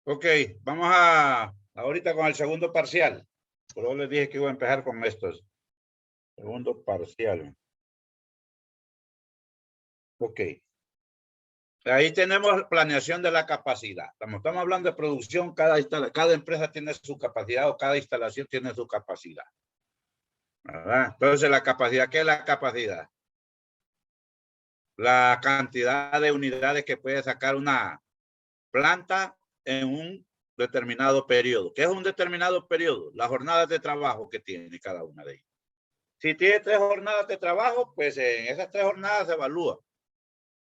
Ok, vamos a ahorita con el segundo parcial. Por eso les dije que iba a empezar con estos. Segundo parcial. Ok. Ahí tenemos planeación de la capacidad. Estamos hablando de producción, cada empresa tiene su capacidad o cada instalación tiene su capacidad. ¿Verdad? Entonces, la capacidad, ¿qué es la capacidad? La cantidad de unidades que puede sacar una planta en un determinado periodo. ¿Qué es un determinado periodo? Las jornadas de trabajo que tiene cada una de ellas. Si tiene 3 jornadas de trabajo, pues en esas 3 jornadas se evalúa.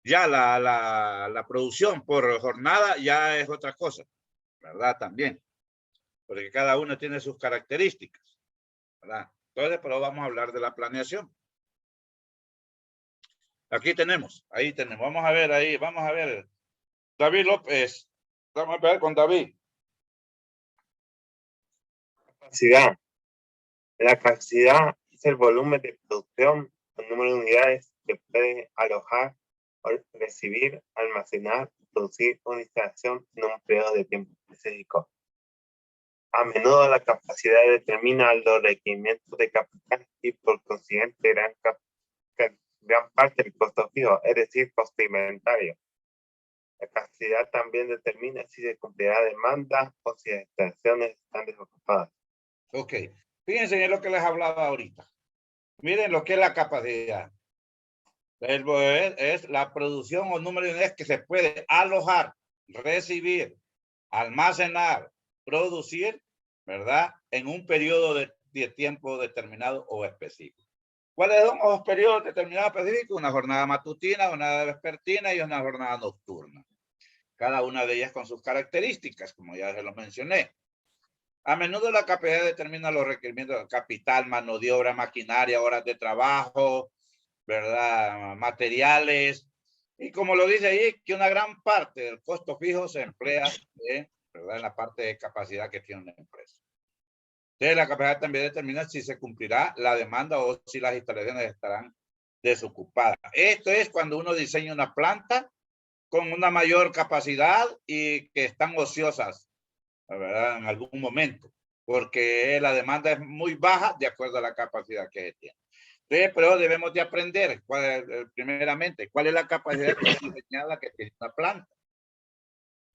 Ya la producción por jornada ya es otra cosa, ¿verdad? También, porque cada uno tiene sus características, ¿verdad? Entonces, pero vamos a hablar de la planeación. Aquí tenemos, ahí tenemos, vamos a ver ahí, vamos a ver. David López, vamos a ver con David. Capacidad. La capacidad es el volumen de producción, el número de unidades que puede alojar, recibir, almacenar, producir una instalación en un periodo de tiempo específico. A menudo la capacidad determina los requerimientos de capital y por consiguiente gran parte del costo fijo, es decir, costo inventario. La capacidad también determina si se cumplirá demanda o si las instalaciones están desocupadas. Ok, fíjense en lo que les hablaba ahorita. Miren lo que es la capacidad. Es la producción o número de unidades que se puede alojar, recibir, almacenar, producir, ¿verdad? En un periodo de tiempo determinado o específico. ¿Cuáles son los periodos determinados específicos? Una jornada matutina, una vespertina y una jornada nocturna. Cada una de ellas con sus características, como ya se lo mencioné. A menudo la capacidad determina los requerimientos de capital, mano de obra, maquinaria, horas de trabajo, ¿verdad? Materiales. Y como lo dice ahí, que una gran parte del costo fijo se emplea ¿verdad? En la parte de capacidad que tiene una empresa. Entonces, la capacidad también determina si se cumplirá la demanda o si las instalaciones estarán desocupadas. Esto es cuando uno diseña una planta con una mayor capacidad y que están ociosas, ¿verdad? En algún momento, porque la demanda es muy baja de acuerdo a la capacidad que tiene. Entonces, pero debemos de aprender, primeramente, cuál es la capacidad diseñada que tiene una planta.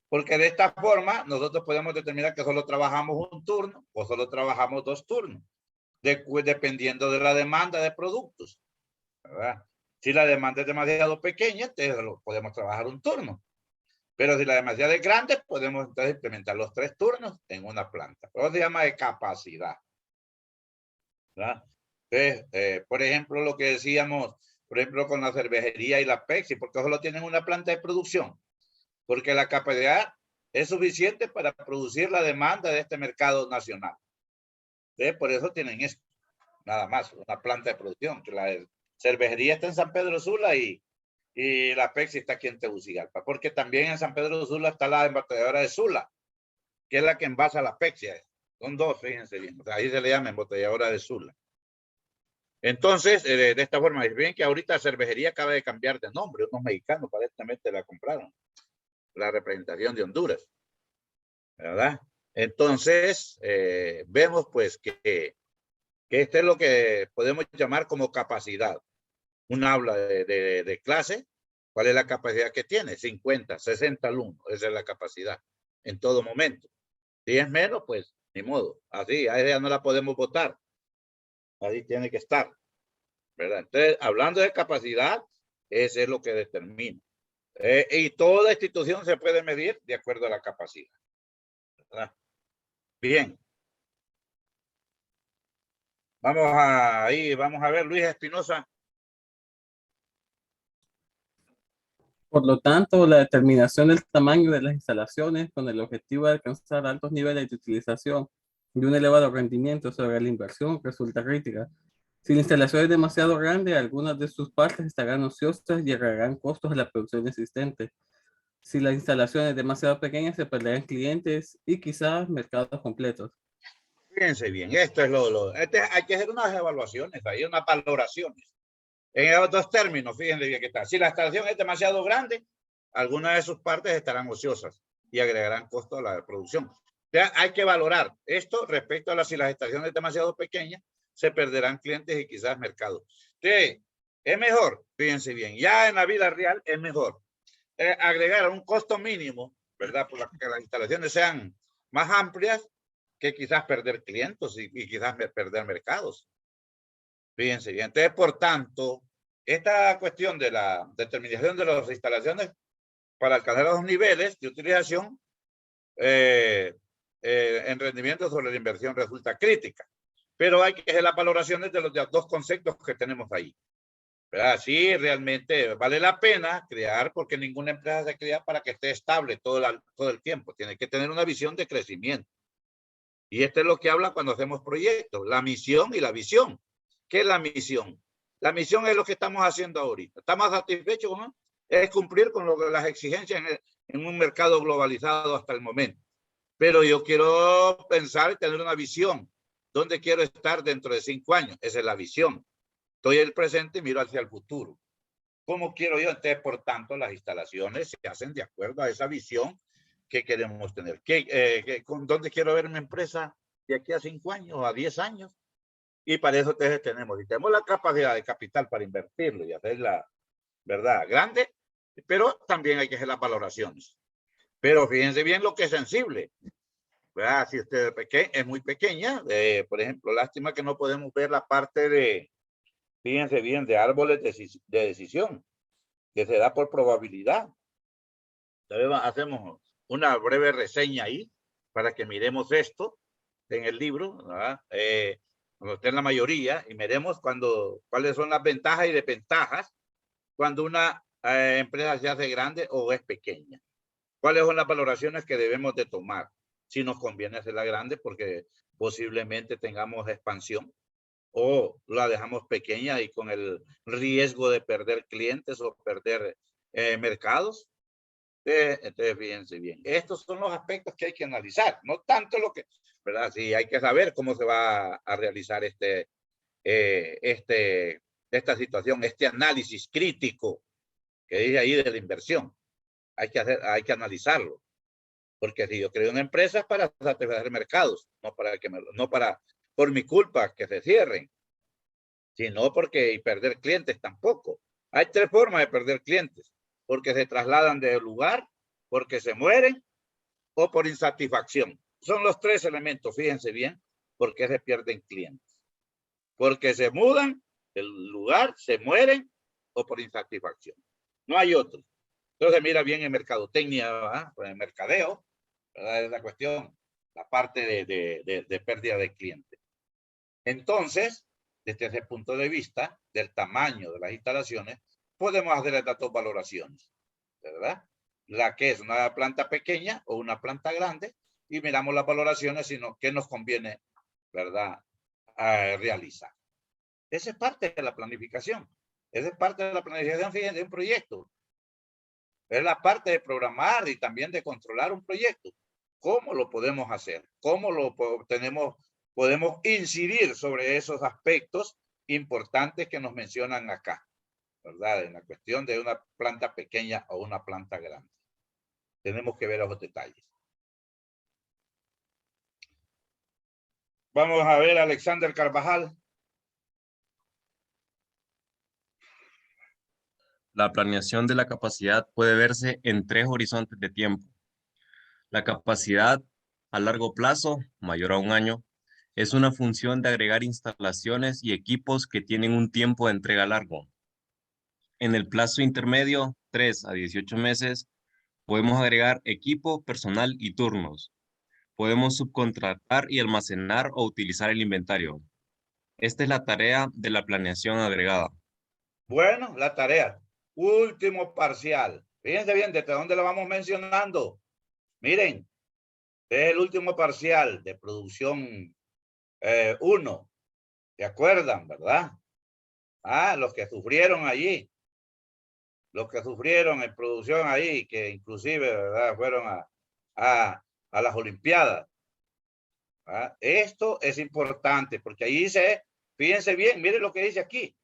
Porque de esta forma nosotros podemos determinar que solo trabajamos un turno o solo trabajamos 2 turnos, dependiendo de la demanda de productos, ¿verdad? Si la demanda es demasiado pequeña, entonces podemos trabajar un turno. Pero si la demanda es grande, podemos entonces implementar los 3 turnos en una planta. Eso se llama de capacidad, ¿verdad? Entonces, por ejemplo, lo que decíamos, por ejemplo, con la cervecería y la Pepsi, porque solo tienen una planta de producción. Porque la capacidad es suficiente para producir la demanda de este mercado nacional. ¿Sí? Por eso tienen esto, nada más, una planta de producción. Que la cervecería está en San Pedro Sula y la Pepsi está aquí en Tegucigalpa, porque también en San Pedro Sula está la embotelladora de Sula, que es la que envasa la Pepsi. Son 2, fíjense bien. O sea, ahí se le llama embotelladora de Sula. Entonces, de esta forma, ven que ahorita la cervecería acaba de cambiar de nombre. Unos mexicanos aparentemente la compraron. La representación de Honduras, ¿verdad? Entonces, vemos pues que este es lo que podemos llamar como capacidad. Un aula de clase, ¿cuál es la capacidad que tiene? 50, 60 alumnos, esa es la capacidad en todo momento. Si es menos, pues ni modo, así, a ella no la podemos votar, ahí tiene que estar, ¿verdad? Entonces, hablando de capacidad, eso es lo que determina. Y toda institución se puede medir de acuerdo a la capacidad, ¿verdad? Bien. Vamos a ver, Luis Espinosa. Por lo tanto, la determinación del tamaño de las instalaciones con el objetivo de alcanzar altos niveles de utilización y un elevado rendimiento sobre la inversión resulta crítica. Si la instalación es demasiado grande, algunas de sus partes estarán ociosas y agregarán costos a la producción existente. Si la instalación es demasiado pequeña, se perderán clientes y quizás mercados completos. Fíjense bien, esto es hay que hacer unas evaluaciones, hay unas valoraciones. En otros términos, fíjense bien que está. Si la instalación es demasiado grande, algunas de sus partes estarán ociosas. y agregarán costo a la producción. O sea, hay que valorar esto respecto a si las estaciones demasiado pequeñas, se perderán clientes y quizás mercados. ¿Qué? Es mejor, fíjense bien, ya en la vida real es mejor agregar un costo mínimo, ¿verdad? Por que las instalaciones sean más amplias que quizás perder clientes y quizás perder mercados. Fíjense bien. Entonces, por tanto, esta cuestión de la determinación de las instalaciones para alcanzar los niveles de utilización en rendimiento sobre la inversión resulta crítica. Pero hay que hacer las valoraciones de los dos conceptos que tenemos ahí. ¿Verdad? Sí, realmente vale la pena crear, porque ninguna empresa se crea para que esté estable todo el tiempo. Tiene que tener una visión de crecimiento. Y esto es lo que habla cuando hacemos proyectos, la misión y la visión. ¿Qué es la misión? La misión es lo que estamos haciendo ahorita. ¿Estamos satisfechos, no? Es cumplir con las exigencias en un mercado globalizado hasta el momento. Pero yo quiero pensar y tener una visión. ¿Dónde quiero estar dentro de 5 años? Esa es la visión. Estoy en el presente y miro hacia el futuro. ¿Cómo quiero yo? Entonces, por tanto, las instalaciones se hacen de acuerdo a esa visión que queremos tener. ¿Dónde quiero ver mi empresa de aquí a 5 años o a 10 años? Y para eso tenemos la capacidad de capital para invertirlo y hacerla, ¿verdad? Grande, pero también hay que hacer las valoraciones. Pero fíjense bien lo que es sensible. ¿Verdad? Si usted es muy pequeña, por ejemplo, lástima que no podemos ver la parte de, fíjense bien, de árboles de decisión, que se da por probabilidad. Entonces, hacemos una breve reseña ahí para que miremos esto en el libro, ¿verdad? Cuando esté en la mayoría, y miremos cuáles son las ventajas y desventajas cuando una empresa se hace grande o es pequeña. ¿Cuáles son las valoraciones que debemos de tomar? Si nos conviene hacerla grande porque posiblemente tengamos expansión, o la dejamos pequeña y con el riesgo de perder clientes o perder mercados. Entonces, fíjense bien. Estos son los aspectos que hay que analizar, no tanto lo que, ¿verdad? Sí, hay que saber cómo se va a realizar esta situación, este análisis crítico que dice ahí de la inversión. Hay que analizarlo. Porque si yo creo una empresa es para satisfacer mercados, no para por mi culpa que se cierren, sino porque y perder clientes tampoco. Hay 3 formas de perder clientes: porque se trasladan de lugar, porque se mueren o por insatisfacción. Son los 3 elementos, fíjense bien, por qué se pierden clientes. Porque se mudan del lugar, se mueren o por insatisfacción. No hay otro. Entonces mira bien en mercadotecnia, ¿verdad? Pues en mercadeo, ¿verdad? Es la cuestión, la parte de pérdida de clientes. Entonces, desde ese punto de vista del tamaño de las instalaciones, podemos hacer estas 2 valoraciones, ¿verdad? La que es una planta pequeña o una planta grande, y miramos las valoraciones, sino qué nos conviene, ¿verdad?, realizar. Esa es parte de la planificación. Esa es parte de la planificación, fíjense, de un proyecto. Es la parte de programar y también de controlar un proyecto. ¿Cómo lo podemos hacer? ¿Cómo podemos incidir sobre esos aspectos importantes que nos mencionan acá, ¿verdad? En la cuestión de una planta pequeña o una planta grande. Tenemos que ver los detalles. Vamos a ver a Alexander Carvajal. La planeación de la capacidad puede verse en 3 horizontes de tiempo. La capacidad a largo plazo, mayor a 1 año, es una función de agregar instalaciones y equipos que tienen un tiempo de entrega largo. En el plazo intermedio, 3 a 18 meses, podemos agregar equipo, personal y turnos. Podemos subcontratar y almacenar o utilizar el inventario. Esta es la tarea de la planeación agregada. Bueno, la tarea. Último parcial. Fíjense bien, ¿desde dónde lo vamos mencionando? Miren, es el último parcial de producción 1. ¿Se acuerdan, verdad? Los que sufrieron allí. Los que sufrieron en producción ahí, que inclusive, ¿verdad?, fueron a las Olimpiadas. Esto es importante porque ahí dice, fíjense bien, miren lo que dice aquí.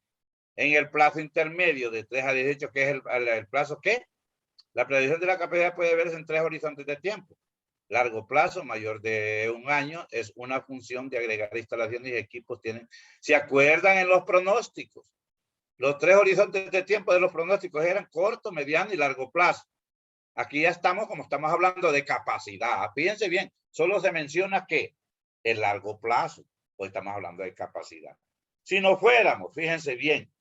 En el plazo intermedio de 3 a 18, que es el plazo ¿qué? La predicción de la capacidad puede verse en 3 horizontes de tiempo. Largo plazo, mayor de 1 año, es una función de agregar instalaciones y equipos. ¿Se acuerdan en los pronósticos? Los 3 horizontes de tiempo de los pronósticos eran corto, mediano y largo plazo. Aquí ya estamos, como estamos hablando de capacidad. Fíjense bien, solo se menciona que el largo plazo, pues estamos hablando de capacidad. Si no fuéramos, fíjense bien,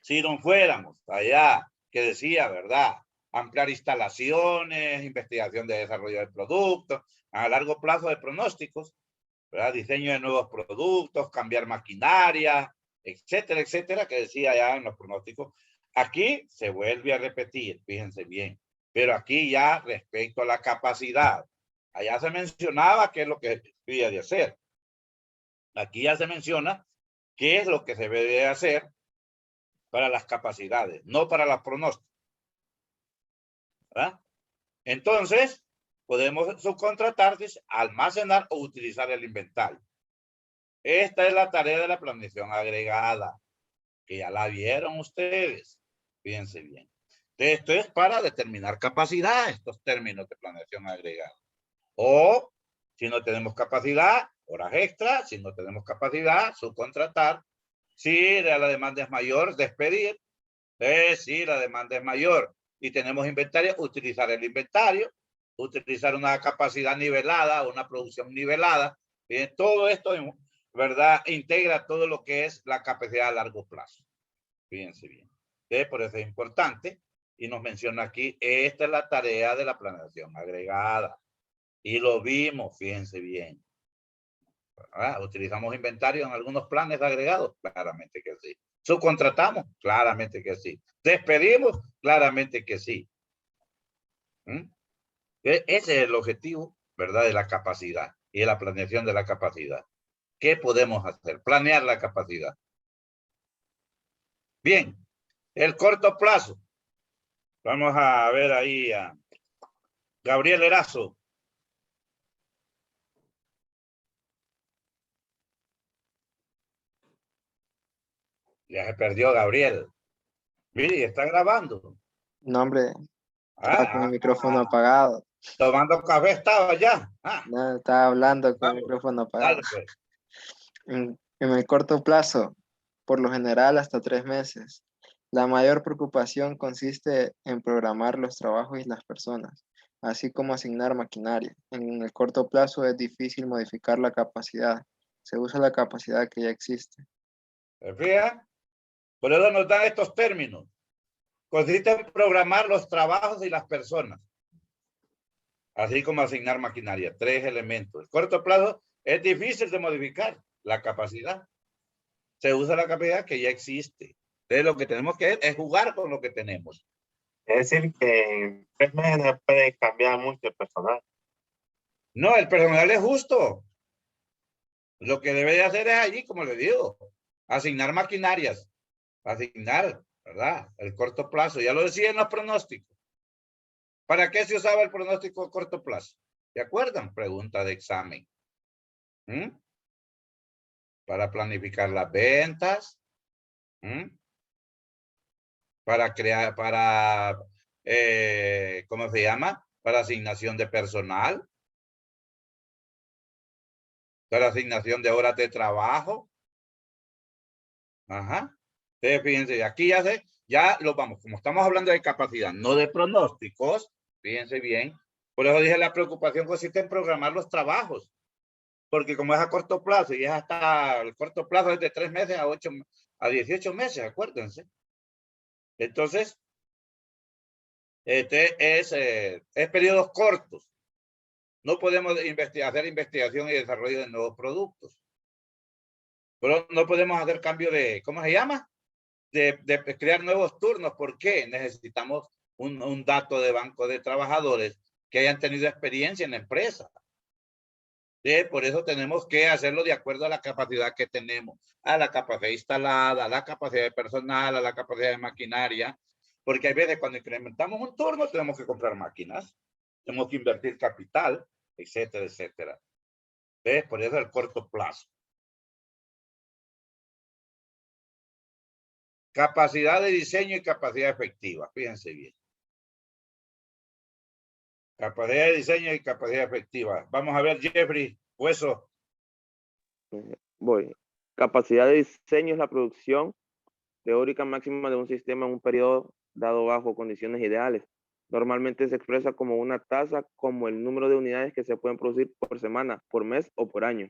si no fuéramos allá, que decía, ¿verdad? Ampliar instalaciones, investigación de desarrollo de productos, a largo plazo de pronósticos, ¿verdad? Diseño de nuevos productos, cambiar maquinaria, etcétera, etcétera, que decía ya en los pronósticos. Aquí se vuelve a repetir, fíjense bien, pero aquí ya respecto a la capacidad, allá se mencionaba qué es lo que debía de hacer. Aquí ya se menciona qué es lo que se debe de hacer para las capacidades, no para los pronósticos, ¿verdad? Entonces, podemos subcontratar, almacenar o utilizar el inventario. Esta es la tarea de la planeación agregada, que ya la vieron ustedes. Fíjense bien. Esto es para determinar capacidad, estos términos de planeación agregada. O, si no tenemos capacidad, horas extras. Si no tenemos capacidad, subcontratar. Si la demanda es mayor, despedir. Si la demanda es mayor y tenemos inventario, utilizar el inventario. Utilizar una capacidad nivelada, una producción nivelada. Bien, todo esto, ¿verdad? Integra todo lo que es la capacidad a largo plazo. Fíjense bien. Por eso es importante. Y nos menciona aquí, esta es la tarea de la planeación agregada. Y lo vimos, fíjense bien. ¿Utilizamos inventario en algunos planes agregados? Claramente que sí. ¿Subcontratamos? Claramente que sí. ¿Despedimos? Claramente que sí. Ese es el objetivo, ¿verdad? De la capacidad y de la planeación de la capacidad. ¿Qué podemos hacer? Planear la capacidad. Bien, el corto plazo. Vamos a ver ahí a Gabriel Erazo. Ya se perdió Gabriel. Mire, está grabando. No, hombre, estaba con el micrófono apagado. Tomando café estaba ya. No, estaba hablando con el micrófono apagado. Dale, pues. En el corto plazo, por lo general hasta 3 meses, la mayor preocupación consiste en programar los trabajos y las personas, así como asignar maquinaria. En el corto plazo es difícil modificar la capacidad. Se usa la capacidad que ya existe. ¿Se fija? Por eso nos dan estos términos. Consiste en programar los trabajos y las personas, así como asignar maquinaria. 3 elementos. El corto plazo es difícil de modificar la capacidad. Se usa la capacidad que ya existe. Entonces, lo que tenemos que es jugar con lo que tenemos. Es decir, que en 3 meses no puede cambiar mucho el personal. No, el personal es justo. Lo que debe de hacer es allí, como le digo, asignar maquinarias, asignar, ¿verdad? El corto plazo. Ya lo decía en los pronósticos. ¿Para qué se usaba el pronóstico a corto plazo? ¿Se acuerdan? Pregunta de examen. Para planificar las ventas. Para crear, ¿cómo se llama? Para asignación de personal. Para asignación de horas de trabajo. Ajá. Entonces, fíjense, aquí ya lo vamos, como estamos hablando de capacidad, no de pronósticos, fíjense bien. Por eso dije, la preocupación consiste en programar los trabajos. Porque como es a corto plazo y es hasta el corto plazo es de 3 meses a 18 meses, acuérdense. Entonces, es periodos cortos. No podemos hacer investigación y desarrollo de nuevos productos. Pero no podemos hacer cambio de, ¿cómo se llama? De crear nuevos turnos. ¿Por qué? Necesitamos un dato de banco de trabajadores que hayan tenido experiencia en la empresa. Por eso tenemos que hacerlo de acuerdo a la capacidad que tenemos, a la capacidad instalada, a la capacidad de personal, a la capacidad de maquinaria, porque hay veces cuando incrementamos un turno tenemos que comprar máquinas, tenemos que invertir capital, etcétera, etcétera. Por eso el corto plazo. Capacidad de diseño y capacidad efectiva, fíjense bien. Capacidad de diseño y capacidad efectiva. Vamos a ver, Jeffrey, Hueso. Voy. Capacidad de diseño es la producción teórica máxima de un sistema en un periodo dado bajo condiciones ideales. Normalmente se expresa como una tasa, como el número de unidades que se pueden producir por semana, por mes o por año.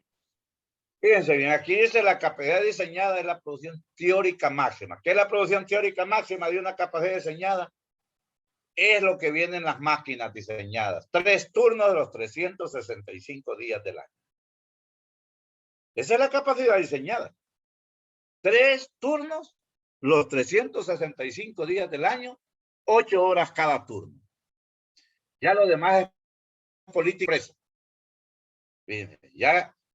Fíjense bien, aquí dice la capacidad diseñada es la producción teórica máxima. ¿Qué es la producción teórica máxima de una capacidad diseñada? Es lo que viene en las máquinas diseñadas. 3 turnos de los 365 días del año. Esa es la capacidad diseñada. 3 turnos, los 365 días del año, 8 horas cada turno. Ya lo demás es política.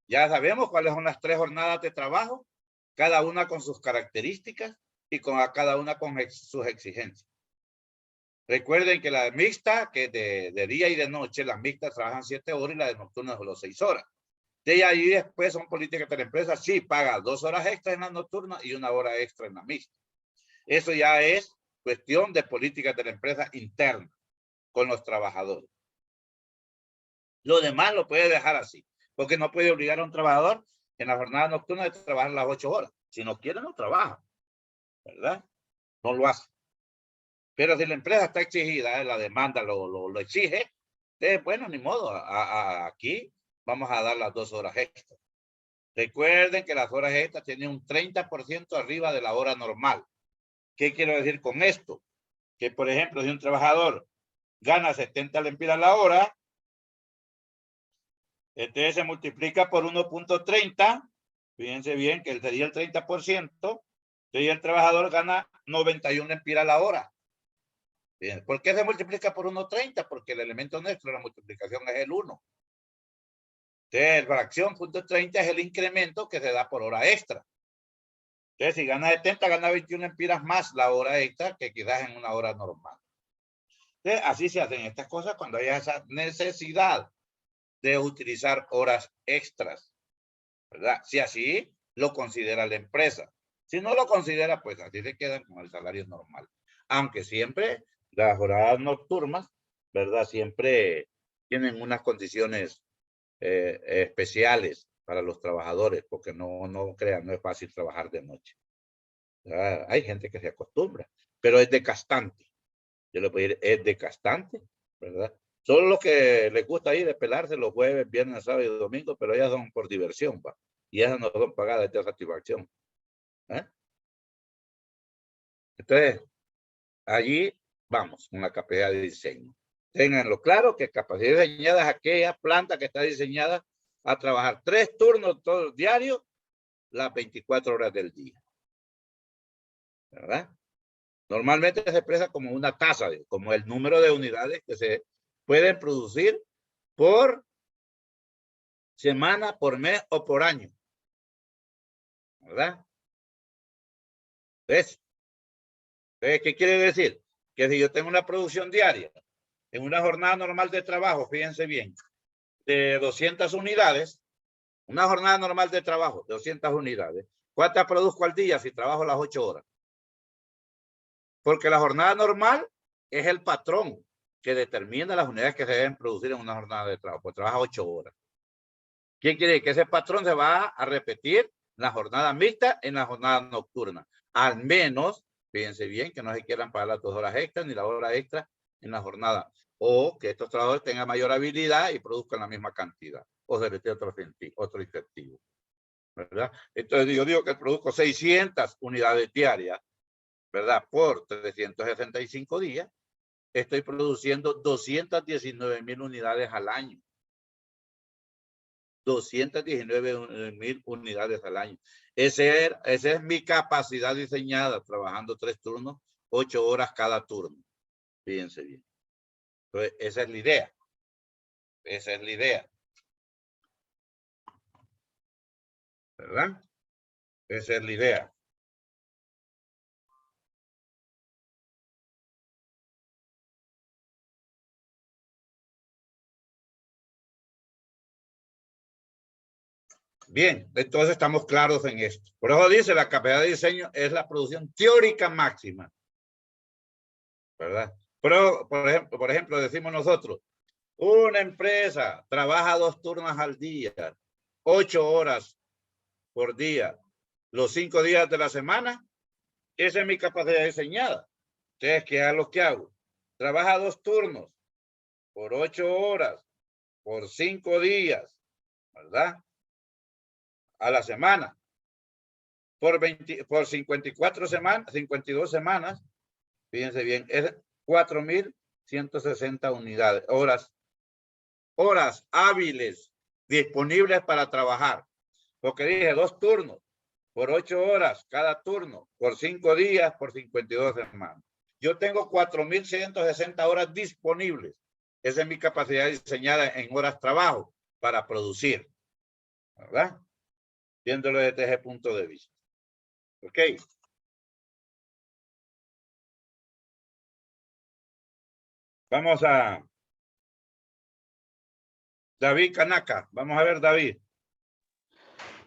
Ya sabemos cuáles son las 3 jornadas de trabajo, cada una con sus características y cada una con sus exigencias. Recuerden que la mixta, que de día y de noche, las mixtas trabajan 7 horas y la de nocturna solo 6 horas. De ahí después son políticas de la empresa, sí paga 2 horas extra en la nocturna y 1 hora extra en la mixta. Eso ya es cuestión de políticas de la empresa interna con los trabajadores. Lo demás lo puede dejar así, porque no puede obligar a un trabajador en la jornada nocturna de trabajar las 8 horas. Si no quiere, no trabaja, ¿verdad? No lo hace. Pero si la empresa está exigida, la demanda lo exige, bueno, ni modo, aquí vamos a dar las 2 horas extra. Recuerden que las horas extras tienen un 30% arriba de la hora normal. ¿Qué quiero decir con esto? Que, por ejemplo, si un trabajador gana 70 lempiras la hora, entonces se multiplica por 1.30, fíjense bien que sería el 30%, entonces el trabajador gana 91 lempiras la hora. Bien. ¿Por qué se multiplica por 1.30? Porque el elemento nuestro de la multiplicación es el 1. Entonces, la fracción .30 es el incremento que se da por hora extra. Entonces, si gana 70, gana 21 lempiras más la hora extra que quizás en una hora normal. Entonces, así se hacen estas cosas cuando hay esa necesidad de utilizar horas extras, ¿verdad? Si así lo considera la empresa. Si no lo considera, pues así se quedan con el salario normal. Aunque siempre las jornadas nocturnas, ¿verdad? Siempre tienen unas condiciones especiales para los trabajadores, porque no crean, no es fácil trabajar de noche. Hay gente que se acostumbra, pero es desgastante. Yo le puedo decir, es desgastante, ¿verdad? Solo lo que les gusta ir de pelarse los jueves, viernes, sábado y domingo, pero ellas son por diversión, ¿va? Y esas no son pagadas de satisfacción. Entonces, allí vamos con la capacidad de diseño. Ténganlo claro que capacidad diseñada es aquella planta que está diseñada a trabajar 3 turnos todos diarios, las 24 horas del día. ¿Verdad? Normalmente se expresa como una tasa, como el número de unidades que se pueden producir por semana, por mes o por año. ¿Verdad? ¿Ves? ¿Qué quiere decir? Que si yo tengo una producción diaria en una jornada normal de trabajo, fíjense bien, de 200 unidades, una jornada normal de trabajo de 200 unidades, ¿cuántas produzco al día si trabajo las 8 horas? Porque la jornada normal es el patrón que determina las unidades que se deben producir en una jornada de trabajo, pues trabaja 8 horas. ¿Qué quiere decir? Que ese patrón se va a repetir en la jornada mixta, en la jornada nocturna. Al menos, fíjense bien, que no se quieran pagar las 2 horas extras ni la hora extra en la jornada. O que estos trabajadores tengan mayor habilidad y produzcan la misma cantidad. O se les dé otro incentivo. ¿Verdad? Entonces yo digo que produzco 600 unidades diarias, ¿verdad? Por 365 días, estoy produciendo 219,000 unidades al año. 219,000 unidades al año. Esa es mi capacidad diseñada, trabajando 3 turnos, 8 horas cada turno. Fíjense bien. Entonces, esa es la idea. Esa es la idea. ¿Verdad? Esa es la idea. Bien, entonces estamos claros en esto. Por eso dice, la capacidad de diseño es la producción teórica máxima. ¿Verdad? Pero, por ejemplo, decimos nosotros, una empresa trabaja 2 turnos al día, 8 horas por día, los 5 días de la semana, esa es mi capacidad diseñada. Entonces, ¿qué es lo que hago? Trabaja 2 turnos por 8 horas, por 5 días, ¿verdad? A la semana. Por 54 semanas, 52 semanas, fíjense bien, es 4.160 unidades, horas hábiles disponibles para trabajar. Porque dije 2 turnos por 8 horas cada turno, por 5 días, por 52 semanas. Yo tengo 4.160 horas disponibles. Esa es mi capacidad diseñada en horas trabajo para producir, ¿verdad? Viéndolo desde ese punto de vista. Ok. Vamos a David Kanaka. Vamos a ver, David.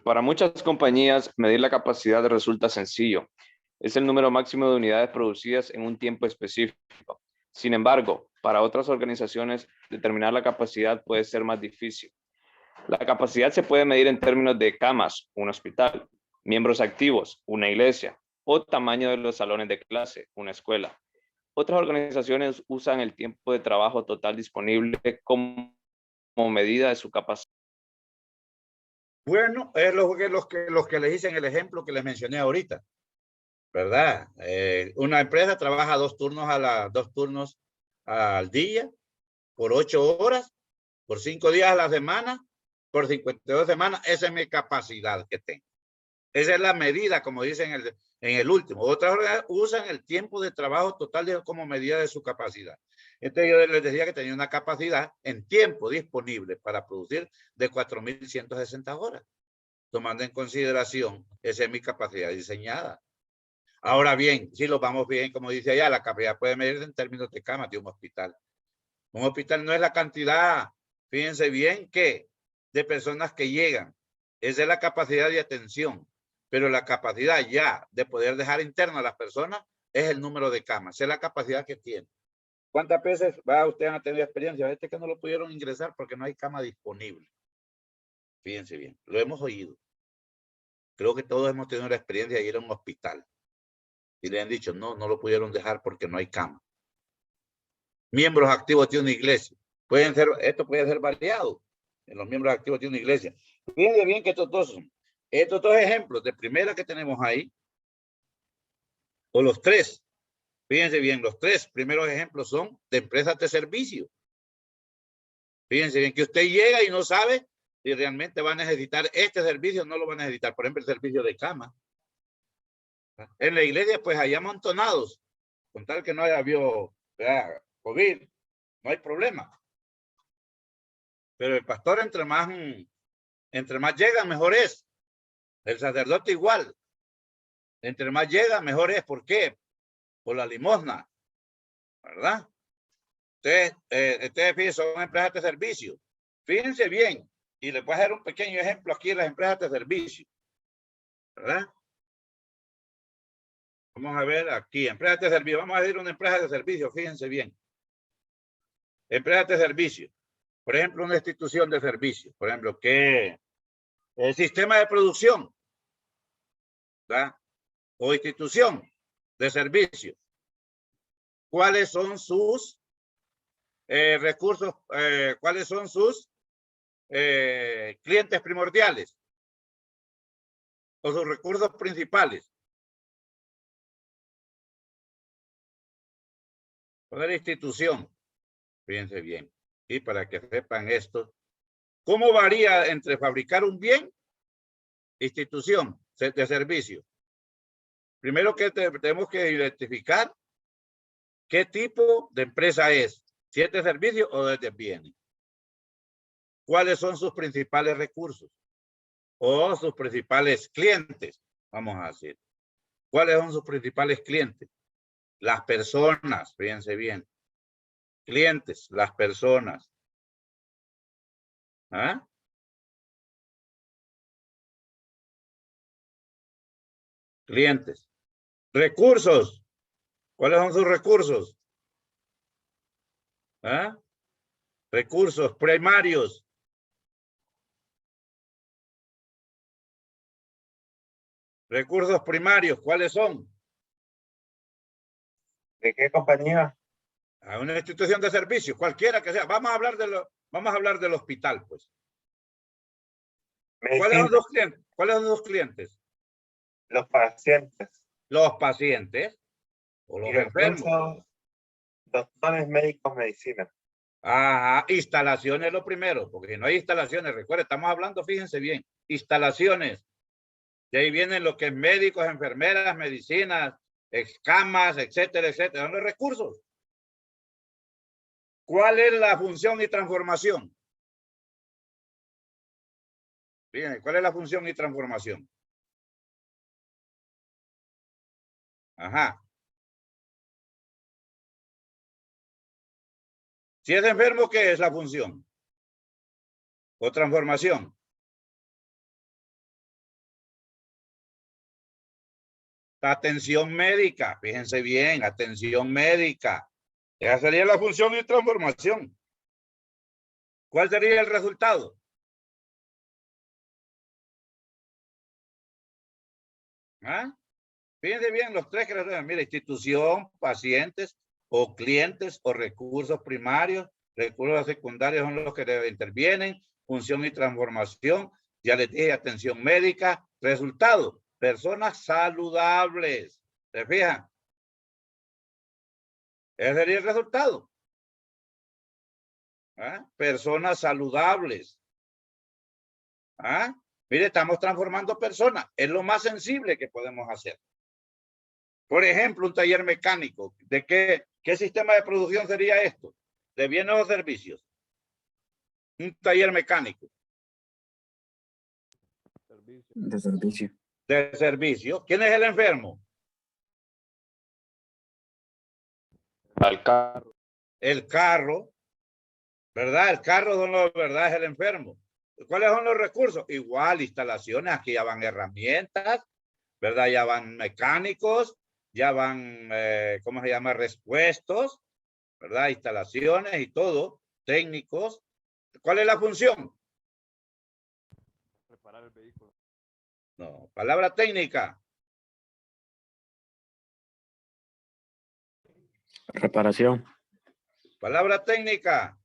Para muchas compañías, medir la capacidad resulta sencillo. Es el número máximo de unidades producidas en un tiempo específico. Sin embargo, para otras organizaciones, determinar la capacidad puede ser más difícil. La capacidad se puede medir en términos de camas, un hospital, miembros activos, una iglesia, o tamaño de los salones de clase, una escuela. Otras organizaciones usan el tiempo de trabajo total disponible como medida de su capacidad. Bueno, es los que les dicen el ejemplo que les mencioné ahorita, ¿verdad? Una empresa trabaja 2 turnos al día, por 8 horas, por 5 días a la semana, por 52 semanas. Esa es mi capacidad que tengo. Esa es la medida, como dicen en el último. Otras usan el tiempo de trabajo total como medida de su capacidad. Entonces yo les decía que tenía una capacidad en tiempo disponible para producir de 4.160 horas. Tomando en consideración, esa es mi capacidad diseñada. Ahora bien, si lo vamos bien, como dice allá, la capacidad puede medirse en términos de camas de un hospital. Un hospital no es la cantidad, fíjense bien, que de personas que llegan. Esa es la capacidad de atención. Pero la capacidad ya de poder dejar interno a las personas es el número de camas. Esa es la capacidad que tiene. ¿Cuántas veces ustedes han tenido experiencia? Este que no lo pudieron ingresar porque no hay cama disponible. Fíjense bien, lo hemos oído. Creo que todos hemos tenido la experiencia de ir a un hospital. Y le han dicho, no lo pudieron dejar porque no hay cama. Miembros activos de una iglesia. Esto puede ser variado en los miembros activos de una iglesia. Fíjense bien que estos dos ejemplos de primera que tenemos ahí, o los 3, fíjense bien, los 3 primeros ejemplos son de empresas de servicio. Fíjense bien que usted llega y no sabe si realmente va a necesitar este servicio o no lo va a necesitar. Por ejemplo, el servicio de cama. En la iglesia, pues hay amontonados. Con tal que no haya habido COVID, no hay problema. Pero el pastor, entre más llega, mejor es. El sacerdote igual. Entre más llega, mejor es. ¿Por qué? Por la limosna. ¿Verdad? Ustedes fíjense, son empresas de servicio. Fíjense bien. Y les voy a hacer un pequeño ejemplo aquí de las empresas de servicio. ¿Verdad? Vamos a ver aquí, empresas de servicio. Vamos a decir una empresa de servicio, fíjense bien. Empresas de servicio. Por ejemplo, una institución de servicio. Por ejemplo, que el sistema de producción, ¿verdad? O institución de servicio. ¿Cuáles son sus recursos? ¿Cuáles son sus clientes primordiales? O sus recursos principales. Poner institución. Fíjense bien. Y para que sepan esto, ¿cómo varía entre fabricar un bien, institución de servicio? Primero que tenemos que identificar qué tipo de empresa es, si es de servicio o de bienes. ¿Cuáles son sus principales recursos? O sus principales clientes, vamos a decir. ¿Cuáles son sus principales clientes? Las personas, fíjense bien. Clientes, las personas. ¿Ah? Clientes. Recursos. ¿Cuáles son sus recursos? ¿Ah? Recursos primarios. Recursos primarios, ¿cuáles son? ¿De qué compañía? A una institución de servicios, cualquiera que sea. Vamos a hablar del hospital, pues. ¿Cuáles Medicina, son los clientes? ¿Cuáles son los clientes? los pacientes Los pacientes o y los enfermos. recursos, doctores, médicos, medicina. Ajá, instalaciones lo primero, porque si no hay instalaciones, recuerden, estamos hablando, fíjense bien, instalaciones. De ahí vienen lo que es médicos, enfermeras, medicinas, camas, etcétera, etcétera. Son los recursos. ¿Cuál es la función y transformación? Fíjense, ¿cuál es la función y transformación? Ajá. Si es enfermo, ¿qué es la función? ¿O transformación? Atención médica, fíjense bien, atención médica. Esa sería la función y transformación. ¿Cuál sería el resultado? ¿Ah? Fíjense bien los tres que les doy. Mira, institución, pacientes o clientes o recursos primarios, recursos secundarios son los que intervienen, función y transformación. Ya les dije, atención médica, resultado, personas saludables. ¿Se fijan? Ese sería el resultado. ¿Ah? Personas saludables. ¿Ah? Mire, estamos transformando personas. Es lo más sensible que podemos hacer. Por ejemplo, un taller mecánico. ¿De qué sistema de producción sería esto? ¿De bienes o servicios? Un taller mecánico. De servicio. De servicio. ¿Quién es el enfermo? Al carro. El carro. ¿Verdad? El carro ¿verdad? Es el enfermo. ¿Cuáles son los recursos? Igual, instalaciones. Aquí ya van herramientas. ¿Verdad? Ya van mecánicos. Ya van, ¿cómo se llama? Repuestos. ¿Verdad? Instalaciones y todo. Técnicos. ¿Cuál es la función? Reparar el vehículo. No, palabra técnica. Reparación. Palabra técnica.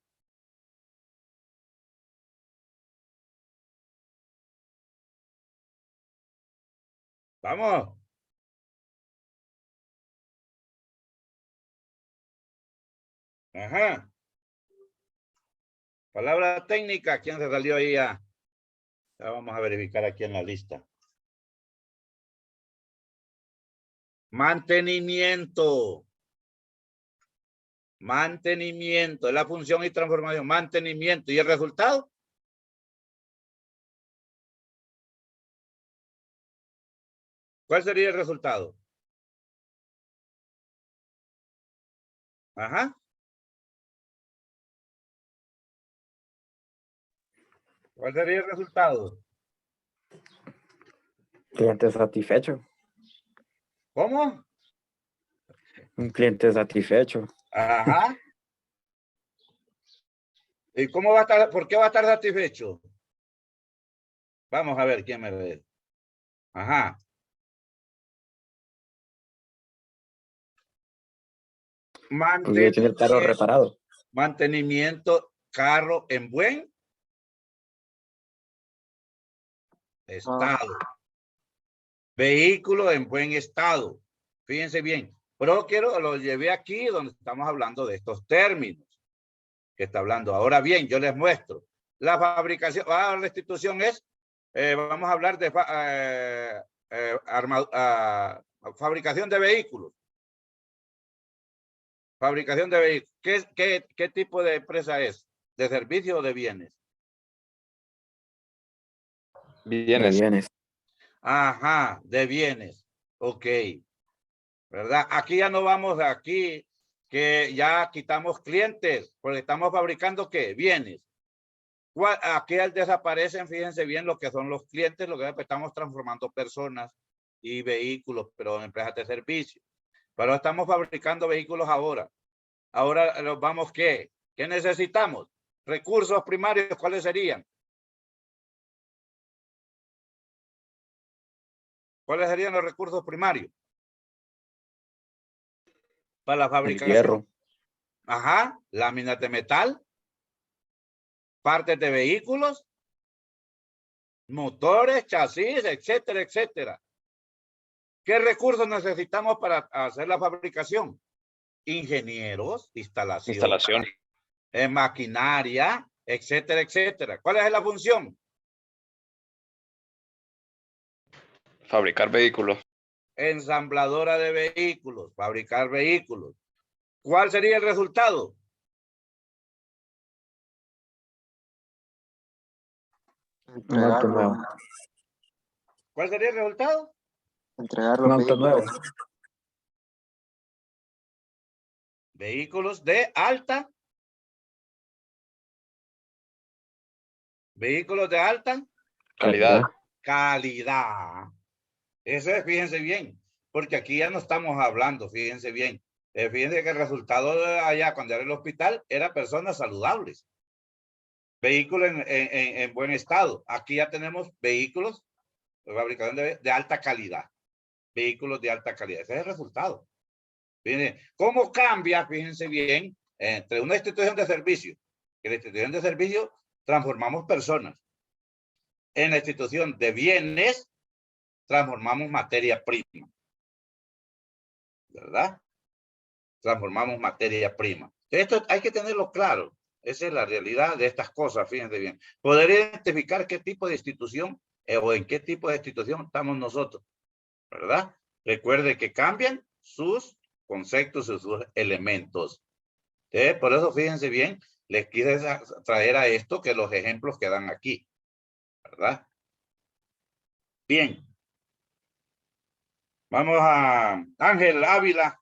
Vamos. Ajá. Palabra técnica. ¿Quién se salió ahí ya? Ya vamos a verificar aquí en la lista. Mantenimiento. Mantenimiento. Es la función y transformación. Mantenimiento. ¿Y el resultado? ¿Cuál sería el resultado? Ajá. ¿Cuál sería el resultado? Cliente satisfecho. ¿Cómo? Un cliente satisfecho. Ajá. ¿Y cómo va a estar? ¿Por qué va a estar satisfecho? Vamos a ver quién me ve. Ajá. Porque ya tiene el carro reparado. Mantenimiento, carro en buen estado. Vehículo en buen estado. Fíjense bien. Pero lo llevé aquí donde estamos hablando de estos términos que está hablando. Ahora bien, yo les muestro. La fabricación, la restitución es, vamos a hablar de fabricación de vehículos. Fabricación de vehículos. ¿Qué tipo de empresa es? ¿De servicio o de bienes? Bienes. De bienes. Ajá, de bienes. Ok. ¿Verdad? Aquí ya no vamos aquí, que ya quitamos clientes, porque estamos fabricando ¿qué? Bienes. Aquí desaparecen, fíjense bien lo que son los clientes, lo que estamos transformando personas y vehículos, pero en empresas de servicio. Pero estamos fabricando vehículos ahora. Ahora los vamos, ¿qué? ¿Qué necesitamos? recursos primarios, ¿cuáles serían? ¿Cuáles serían los recursos primarios? Para la El fabricación. hierro. Ajá, láminas de metal, partes de vehículos, motores, chasis, etcétera, etcétera. ¿Qué recursos necesitamos para hacer la fabricación? Ingenieros, instalación, maquinaria, etcétera, etcétera. ¿Cuál es la función? Fabricar vehículos. Ensambladora de vehículos, fabricar vehículos. ¿Cuál sería el resultado? Un auto nuevo. ¿Cuál sería el resultado? Entregar Un los auto nuevo. Vehículos de alta. Vehículos de alta Calidad. calidad. Eso es, fíjense bien, porque aquí ya no estamos hablando, fíjense bien. Fíjense que el resultado de allá, cuando era el hospital, eran personas saludables. Vehículos en buen estado. Aquí ya tenemos vehículos fabricados de alta calidad. Vehículos de alta calidad. Ese es el resultado. Fíjense, ¿cómo cambia? Fíjense bien, entre una institución de servicio. En la institución de servicio transformamos personas. En la institución de bienes transformamos materia prima. ¿Verdad? Transformamos materia prima. Esto hay que tenerlo claro. Esa es la realidad de estas cosas, fíjense bien. Poder identificar qué tipo de institución o en qué tipo de institución estamos nosotros, ¿verdad? Recuerde que cambian sus conceptos y sus elementos. Por eso, fíjense bien, les quise traer a esto que los ejemplos que dan aquí, ¿verdad? Bien. Vamos a Ángel Ávila.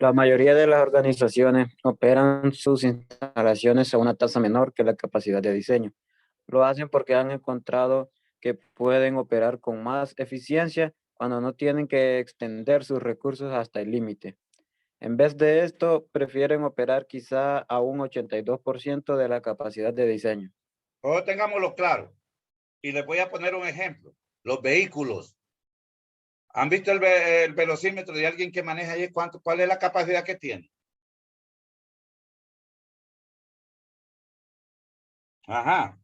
La mayoría de las organizaciones operan sus instalaciones a una tasa menor que la capacidad de diseño. Lo hacen porque han encontrado que pueden operar con más eficiencia cuando no tienen que extender sus recursos hasta el límite. En vez de esto, prefieren operar quizá a un 82% de la capacidad de diseño. Todos tengámoslo claro. Y les voy a poner un ejemplo. Los vehículos. ¿Han visto el velocímetro de alguien que maneja ahí? ¿Cuál es la capacidad que tiene? Ajá.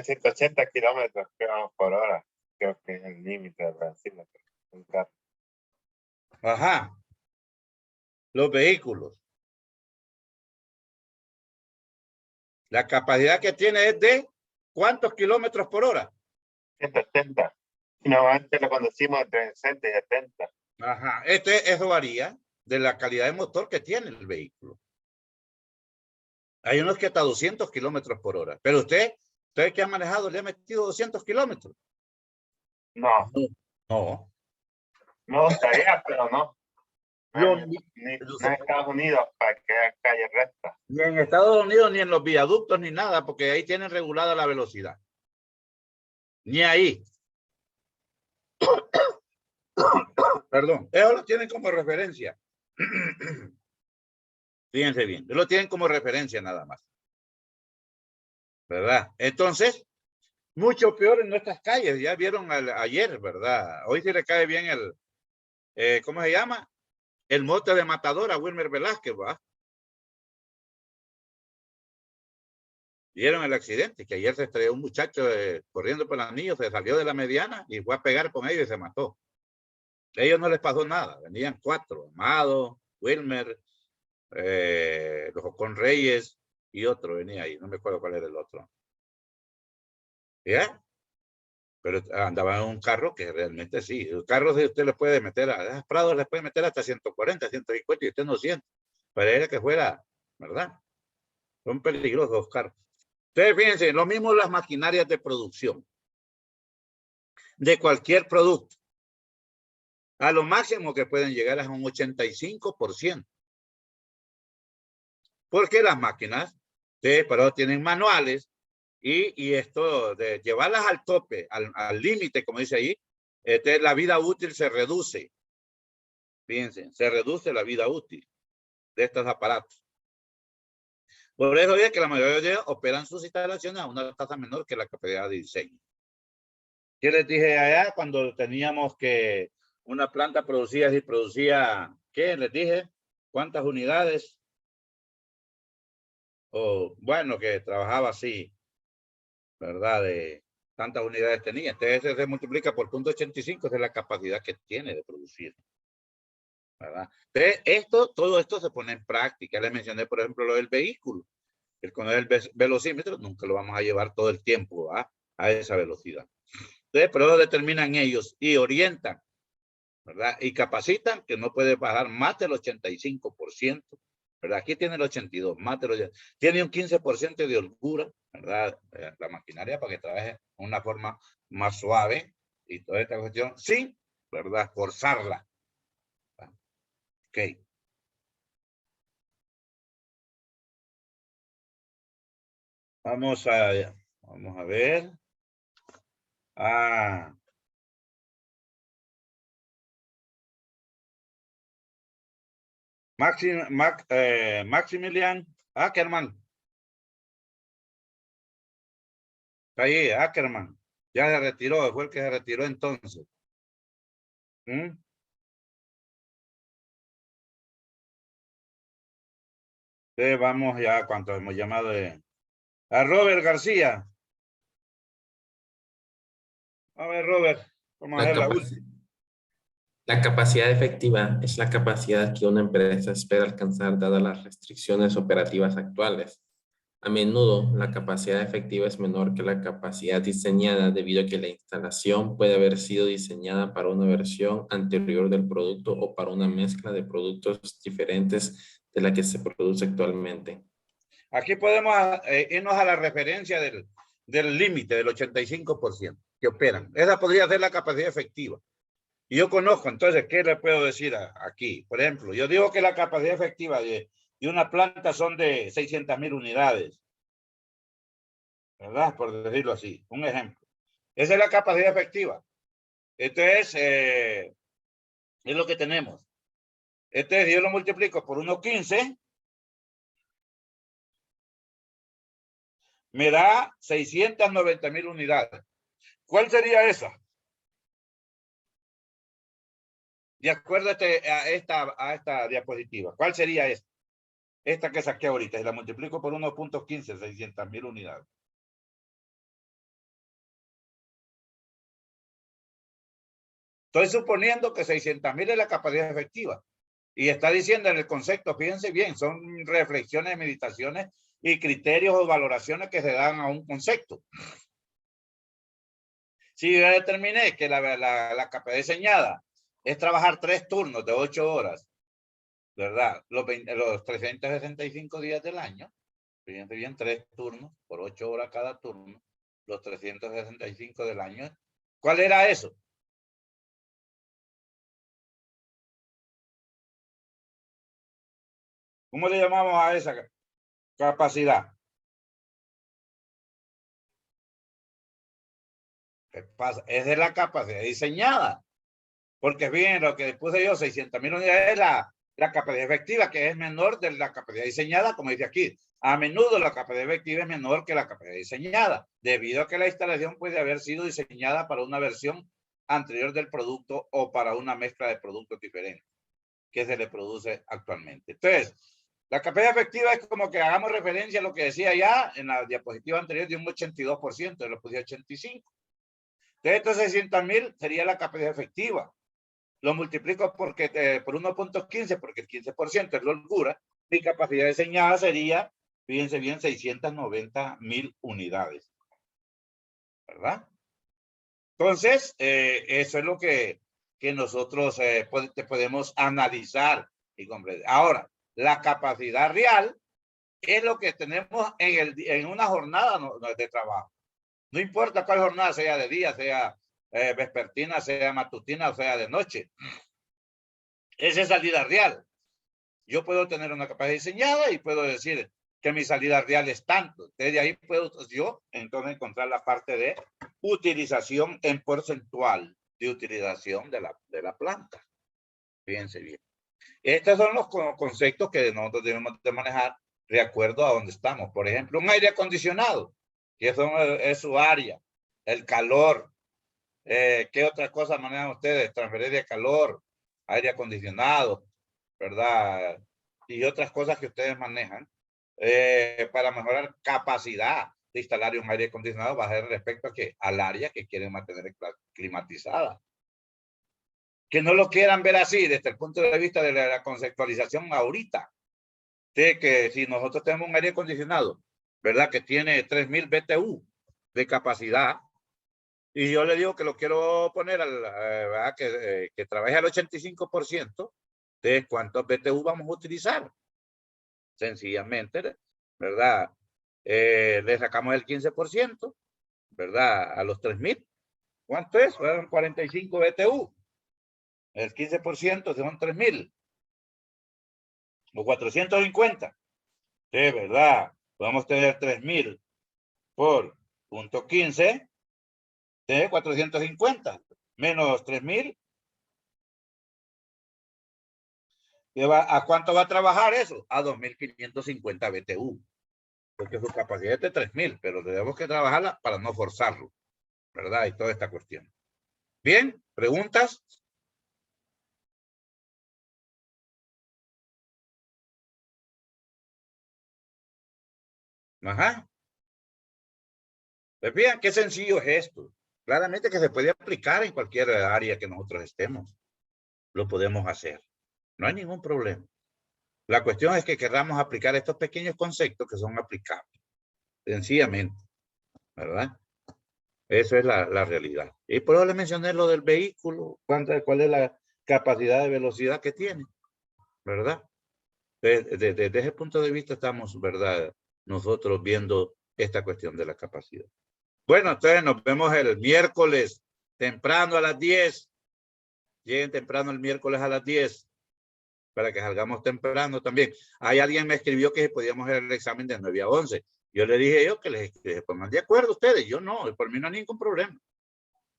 180 kilómetros por hora. Creo que es el límite de Brasil. Ajá. Los vehículos. La capacidad que tiene es de ¿cuántos kilómetros por hora? 180. No, antes lo conducimos entre 60 y 70. Ajá. Eso varía de la calidad de motor que tiene el vehículo. Hay unos que hasta 200 kilómetros por hora. Pero usted que ha manejado, ¿le ha metido 200 kilómetros? No. No. Me gustaría, pero no. Ni en Estados Unidos para que haya calle recta. Ni en Estados Unidos, ni en los viaductos, ni nada, porque ahí tienen regulada la velocidad. Ni ahí. Perdón. Ellos lo tienen como referencia. Fíjense bien. Ellos lo tienen como referencia nada más. ¿Verdad? Entonces, mucho peor en nuestras calles. Ya vieron ayer, ¿verdad? Hoy sí le cae bien el, ¿cómo se llama? El mote de matador a Wilmer Velázquez, ¿va? Vieron el accidente, que ayer se estrelló un muchacho corriendo por el anillo, se salió de la mediana y fue a pegar con ellos y se mató. A ellos no les pasó nada, venían 4, Amado, Wilmer, los Ocon Reyes y otro venía ahí, no me acuerdo cuál era el otro. ¿Ya? Pero andaba en un carro que realmente sí, el carro usted le puede meter, a Prado le puede meter hasta 140, 150 y usted no siente, pero era que fuera, ¿verdad? Son peligrosos los carros. Ustedes fíjense, lo mismo las maquinarias de producción de cualquier producto. A lo máximo que pueden llegar a un 85%. Porque las máquinas, pero tienen manuales y esto de llevarlas al tope, al límite, como dice ahí, la vida útil se reduce. Fíjense, se reduce la vida útil de estos aparatos. Por eso es que la mayoría de ellos operan sus instalaciones a una tasa menor que la capacidad de diseño. ¿Qué les dije allá cuando teníamos que una planta producía y producía, qué les dije? ¿Cuántas unidades? O bueno, que trabajaba así, ¿verdad? De tantas unidades tenía. Entonces se multiplica por 0.85, esa es la capacidad que tiene de producir, ¿verdad? Entonces, todo esto se pone en práctica. Les mencioné, por ejemplo, lo del vehículo. Con el velocímetro nunca lo vamos a llevar todo el tiempo a esa velocidad. Entonces, pero lo determinan ellos y orientan, ¿verdad? Y capacitan que no puede bajar más del 85%, ¿verdad? Aquí tiene el 82%, más del 80%. Tiene un 15% de holgura, ¿verdad? La maquinaria para que trabaje de una forma más suave y toda esta cuestión sin, ¿verdad? Forzarla. Ok. Vamos a ver. Maximilian Ackerman. Está ahí, Ackerman. Ya se retiró, fue el que se retiró entonces. Vamos ya, ¿cuánto hemos llamado? A Robert García. A ver, Robert, vamos a ver la última. La capacidad efectiva es la capacidad que una empresa espera alcanzar dadas las restricciones operativas actuales. A menudo, la capacidad efectiva es menor que la capacidad diseñada debido a que la instalación puede haber sido diseñada para una versión anterior del producto o para una mezcla de productos diferentes de la que se produce actualmente. Aquí podemos irnos a la referencia del límite del 85% que operan. Esa podría ser la capacidad efectiva. Y yo conozco, entonces, ¿qué le puedo decir aquí? Por ejemplo, yo digo que la capacidad efectiva de una planta son de 600,000 unidades. ¿Verdad? Por decirlo así. Un ejemplo. Esa es la capacidad efectiva. Entonces, es lo que tenemos. Entonces, yo lo multiplico por 1.15. Me da 690,000 unidades. ¿Cuál sería esa? De acuerdo a esta diapositiva. ¿Cuál sería esta? Esta que saqué ahorita. Si la multiplico por 1.15, 600,000 unidades. Estoy suponiendo que 600,000 es la capacidad efectiva. Y está diciendo en el concepto, fíjense bien, son reflexiones, meditaciones y criterios o valoraciones que se dan a un concepto. Si yo determiné que la capacidad diseñada es trabajar 3 turnos de 8 horas, ¿verdad? Los 365 días del año, fíjense bien, 3 turnos por 8 horas cada turno, los 365 del año. ¿Cuál era eso? ¿Cómo le llamamos a esa capacidad? ¿Qué pasa? Es de la capacidad diseñada. Porque bien, lo que puse yo, 600,000 unidades es la capacidad efectiva, que es menor de la capacidad diseñada, como dice aquí. A menudo la capacidad efectiva es menor que la capacidad diseñada, debido a que la instalación puede haber sido diseñada para una versión anterior del producto o para una mezcla de productos diferentes que se le produce actualmente. Entonces, la capacidad efectiva es como que hagamos referencia a lo que decía ya en la diapositiva anterior de un 82%, yo lo puse 85%. Entonces, estos 600,000 sería la capacidad efectiva. Lo multiplico por 1.15, porque el 15% es la holgura. Mi capacidad diseñada sería, fíjense bien, 690,000 unidades. ¿Verdad? Entonces, eso es lo que nosotros podemos analizar y comprender. Ahora, la capacidad real es lo que tenemos en una jornada de trabajo. No importa cuál jornada, sea de día, sea vespertina, sea matutina o sea de noche. Esa es salida real. Yo puedo tener una capacidad diseñada y puedo decir que mi salida real es tanto. Desde ahí puedo yo entonces encontrar la parte de utilización en porcentual de utilización de la planta. Fíjense bien. Estos son los conceptos que nosotros debemos de manejar de acuerdo a donde estamos. Por ejemplo, un aire acondicionado, que es su área, el calor. ¿Qué otras cosas manejan ustedes? Transferencia de calor, aire acondicionado, ¿verdad? Y otras cosas que ustedes manejan para mejorar capacidad de instalar un aire acondicionado va a ser respecto a que al área que quieren mantener climatizada. Que no lo quieran ver así desde el punto de vista de la conceptualización ahorita, de que si nosotros tenemos un aire acondicionado, ¿verdad? Que tiene 3000 BTU de capacidad, y yo le digo que lo quiero poner que trabaje al 85%, de cuántos BTU vamos a utilizar. Sencillamente, ¿verdad? Le sacamos el 15%, ¿verdad? A los 3000. ¿Cuánto es? Fueron 45 BTU. El 15% son 3000. O 450. Sí, ¿verdad? Vamos a tener 3000 por punto 15 de 450 menos 3000. ¿A cuánto va a trabajar eso? A 2550 BTU. Porque su capacidad es de 3000, pero tenemos que trabajarla para no forzarlo, ¿verdad? Y toda esta cuestión. Bien, ¿preguntas? Ajá. Pues vean qué sencillo es esto. Claramente que se puede aplicar en cualquier área que nosotros estemos. Lo podemos hacer. No hay ningún problema. La cuestión es que queramos aplicar estos pequeños conceptos que son aplicables. Sencillamente. ¿Verdad? Eso es la realidad. Y por eso le mencioné lo del vehículo. ¿Cuál es la capacidad de velocidad que tiene? ¿Verdad? Desde ese punto de vista estamos, ¿verdad? Nosotros viendo esta cuestión de la capacidad. Bueno, entonces nos vemos el miércoles temprano a las 10. Lleguen temprano el miércoles a las 10 para que salgamos temprano también. Hay alguien me escribió que podíamos hacer el examen de 9 a 11. Yo le dije que se pongan de acuerdo ustedes. Yo no, por mí no hay ningún problema.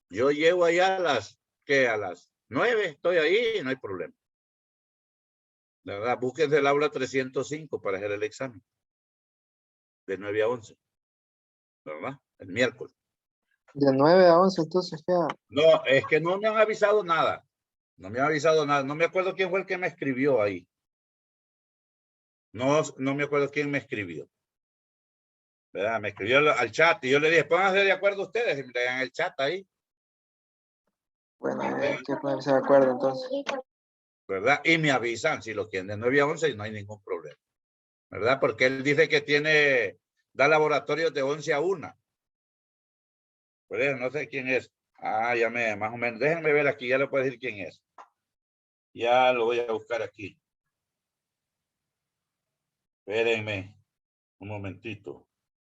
Yo llego allá a las 9, estoy ahí y no hay problema. La verdad, búsquense el aula 305 para hacer el examen. De 9 a 11. ¿Verdad? El miércoles. De 9 a 11, entonces queda. No, es que no me han avisado nada. No me han avisado nada. No me acuerdo quién fue el que me escribió ahí. No me acuerdo quién me escribió. ¿Verdad? Me escribió al chat y yo le dije, pónganse de acuerdo ustedes y me lean el chat ahí. Bueno, hay que ponerse de acuerdo entonces. ¿Verdad? Y me avisan si lo quieren de 9 a 11 y no hay ningún problema. ¿Verdad? Porque él dice que da laboratorios de 11 a 1. Por eso no sé quién es. Ah, ya más o menos. Déjenme ver aquí, ya le puedo decir quién es. Ya lo voy a buscar aquí. Espérenme un momentito.